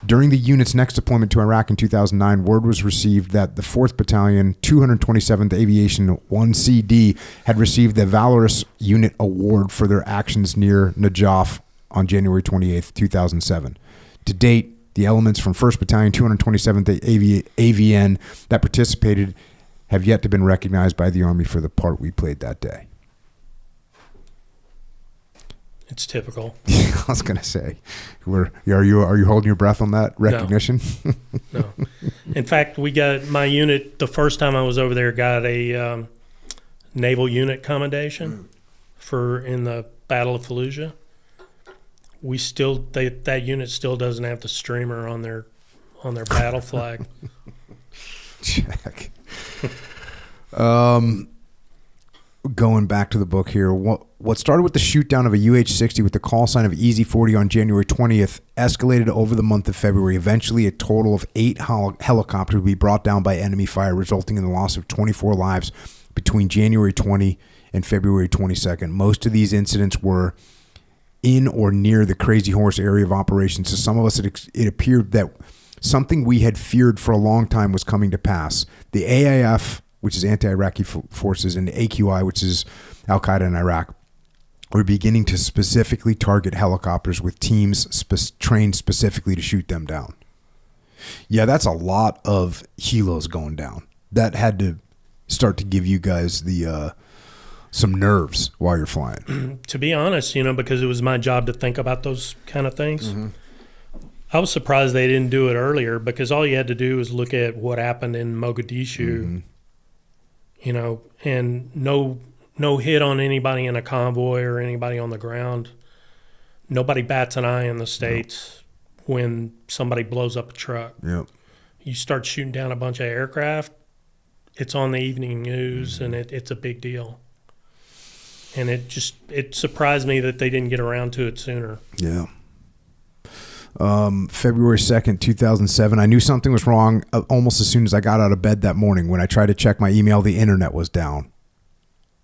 During the unit's next deployment to Iraq in 2009, word was received that the 4th Battalion, 227th Aviation 1CD, had received the Valorous Unit Award for their actions near Najaf on January 28, 2007. To date, the elements from 1st Battalion, 227th AVN that participated have yet to been recognized by the Army for the part we played that day. It's typical. I was going to say, are you holding your breath on that recognition? No. In fact, we got my unit, the first time I was over there, got a naval unit commendation in the Battle of Fallujah. That unit still doesn't have the streamer on their battle flag. Check. Going back to the book here, what started with the shoot down of a UH-60 with the call sign of Easy 40 on January 20th escalated over the month of February. Eventually, a total of 8 helicopters would be brought down by enemy fire, resulting in the loss of 24 lives between January 20 and February 22nd. Most of these incidents were in or near the Crazy Horse area of operations. To some of us, it appeared that something we had feared for a long time was coming to pass. The AIF, which is anti-Iraqi forces, and the AQI, which is al-Qaeda in Iraq, were beginning to specifically target helicopters with teams trained specifically to shoot them down. Yeah, that's a lot of helos going down. That had to start to give you guys the some nerves while you're flying. To be honest, because it was my job to think about those kind of things. Mm-hmm. I was surprised they didn't do it earlier, because all you had to do was look at what happened in Mogadishu, and no hit on anybody in a convoy or anybody on the ground. Nobody bats an eye in the States when somebody blows up a truck. Yep. You start shooting down a bunch of aircraft, it's on the evening news, and it's a big deal. And it surprised me that they didn't get around to it sooner. Yeah. February 2nd, 2007. I knew something was wrong almost as soon as I got out of bed that morning. When I tried to check my email, the internet was down.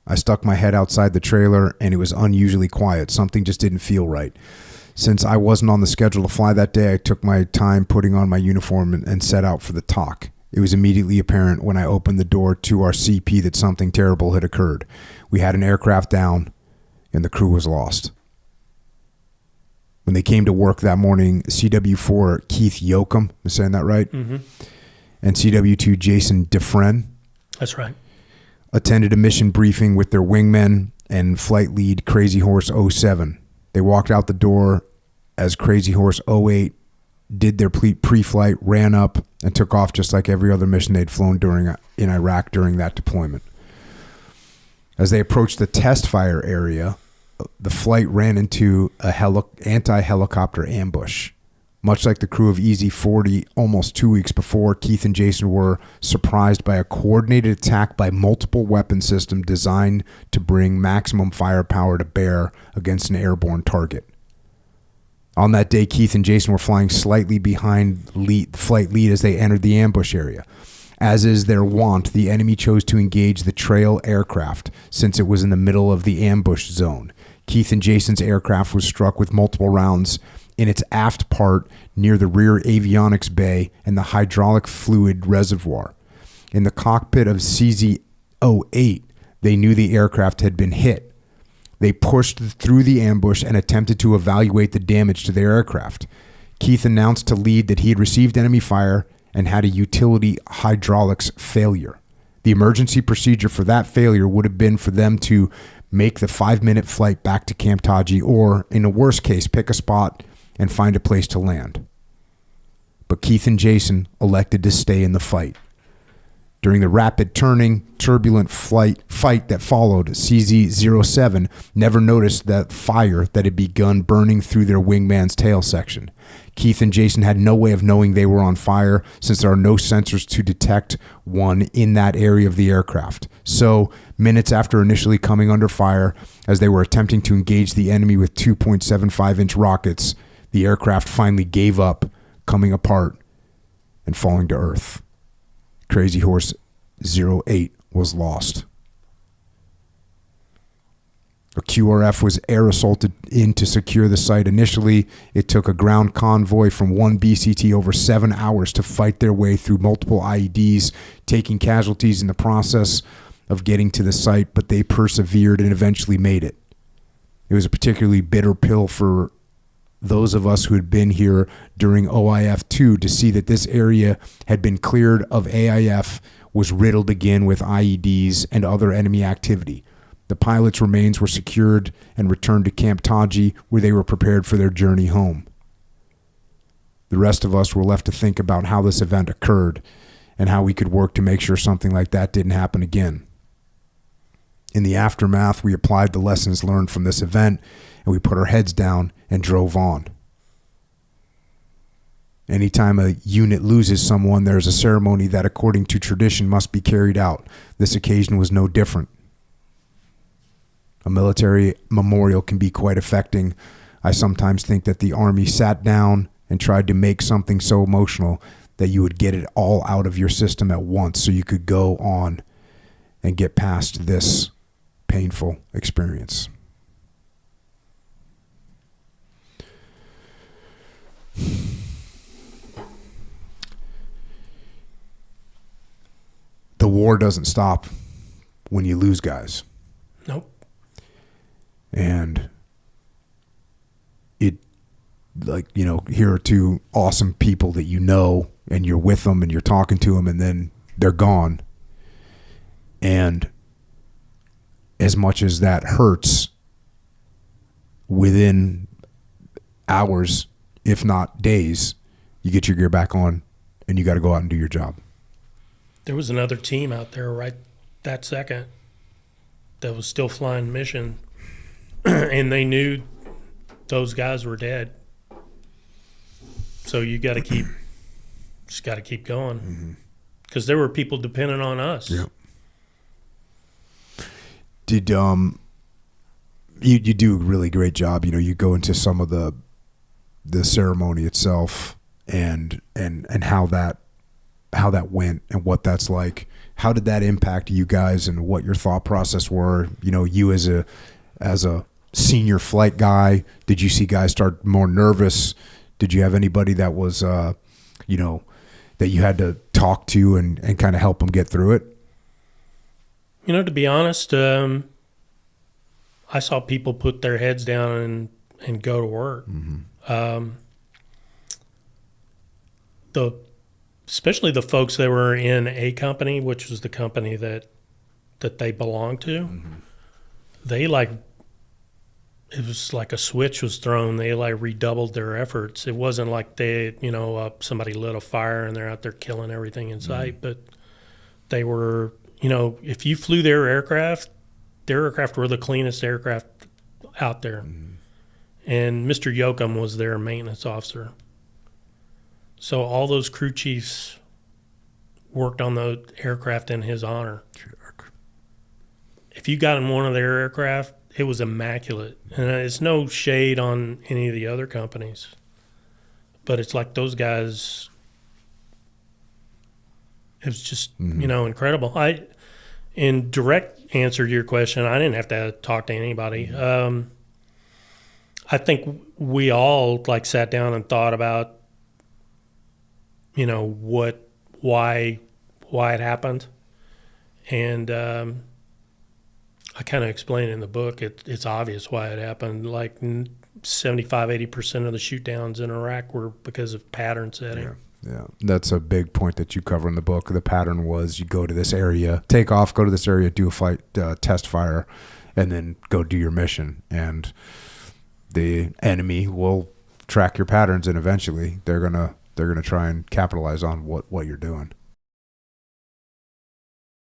I stuck my head outside the trailer, and it was unusually quiet. Something just didn't feel right. Since I wasn't on the schedule to fly that day, I took my time putting on my uniform and set out for the TOC. It was immediately apparent when I opened the door to our CP that something terrible had occurred. We had an aircraft down, and the crew was lost. When they came to work that morning, CW4 Keith Yoakam, am I saying that right? Mm-hmm. And CW2 Jason Dufresne. That's right. Attended a mission briefing with their wingmen and flight lead Crazy Horse 07. They walked out the door as Crazy Horse 08 did their pre-flight, ran up, and took off just like every other mission they'd flown in Iraq during that deployment. As they approached the test fire area, the flight ran into a anti-helicopter ambush. Much like the crew of Easy 40 almost 2 weeks before, Keith and Jason were surprised by a coordinated attack by multiple weapon systems designed to bring maximum firepower to bear against an airborne target. On that day, Keith and Jason were flying slightly behind flight lead as they entered the ambush area. As is their wont, the enemy chose to engage the trail aircraft since it was in the middle of the ambush zone. Keith and Jason's aircraft was struck with multiple rounds in its aft part near the rear avionics bay and the hydraulic fluid reservoir. In the cockpit of CZ-08, they knew the aircraft had been hit. They pushed through the ambush and attempted to evaluate the damage to their aircraft. Keith announced to lead that he had received enemy fire and had a utility hydraulics failure. The emergency procedure for that failure would have been for them to make the 5-minute flight back to Camp Taji, or, in the worst case, pick a spot and find a place to land. But Keith and Jason elected to stay in the fight. During the rapid turning, turbulent fight that followed, CZ-07 never noticed that fire that had begun burning through their wingman's tail section. Keith and Jason had no way of knowing they were on fire since there are no sensors to detect one in that area of the aircraft. So, minutes after initially coming under fire, as they were attempting to engage the enemy with 2.75-inch rockets, the aircraft finally gave up, coming apart and falling to earth. Crazy Horse 08 was lost. A QRF was air assaulted in to secure the site initially. It took a ground convoy from 1 BCT over 7 hours to fight their way through multiple IEDs, taking casualties in the process of getting to the site, but they persevered and eventually made it. It was a particularly bitter pill for those of us who had been here during OIF-2 to see that this area had been cleared of AIF, was riddled again with IEDs and other enemy activity. The pilots' remains were secured and returned to Camp Taji, where they were prepared for their journey home. The rest of us were left to think about how this event occurred and how we could work to make sure something like that didn't happen again. In the aftermath, we applied the lessons learned from this event, and we put our heads down and drove on. Anytime a unit loses someone, there is a ceremony that, according to tradition, must be carried out. This occasion was no different. A military memorial can be quite affecting. I sometimes think that the Army sat down and tried to make something so emotional that you would get it all out of your system at once so you could go on and get past this painful experience. The war doesn't stop when you lose guys. Nope. And it, like, you know, here are two awesome people that you know, and you're with them and you're talking to them, and then they're gone. And as much as that hurts, within hours, if not days, you get your gear back on and you got to go out and do your job. There was another team out there right that second that was still flying mission, and they knew those guys were dead. So you got to keep, just got to keep going, because there were people depending on us. Yep. Did you do a really great job? You know, you go into some of the ceremony itself and how that went and what that's like. How did that impact you guys and what your thought process were? You know, you as a senior flight guy, did you see guys start more nervous? Did you have anybody that was, you know, that you had to talk to and kind of help them get through it? You know, to be honest, I saw people put their heads down and go to work. Especially the folks that were in A Company, which was the company that they belonged to, they it was like a switch was thrown. They redoubled their efforts. It wasn't like they, you know, somebody lit a fire and they're out there killing everything in sight, but they were, you know, if you flew their aircraft were the cleanest aircraft out there. And Mr. Yoakam was their maintenance officer. So all those crew chiefs worked on the aircraft in his honor. Jerk. If you got in one of their aircraft, it was immaculate. And it's no shade on any of the other companies, but it's like those guys, it was just, you know, incredible. In direct answer to your question, I didn't have to talk to anybody. I think we all sat down and thought about, you know, why it happened. And I kind of explain in the book, it's obvious why it happened. 75-80% of the shoot downs in Iraq were because of pattern setting. Yeah, that's a big point that you cover in the book. The pattern was you go to this area, take off, go to this area, do a flight test fire, and then go do your mission. And the enemy will track your patterns, and eventually they're gonna try and capitalize on what you're doing.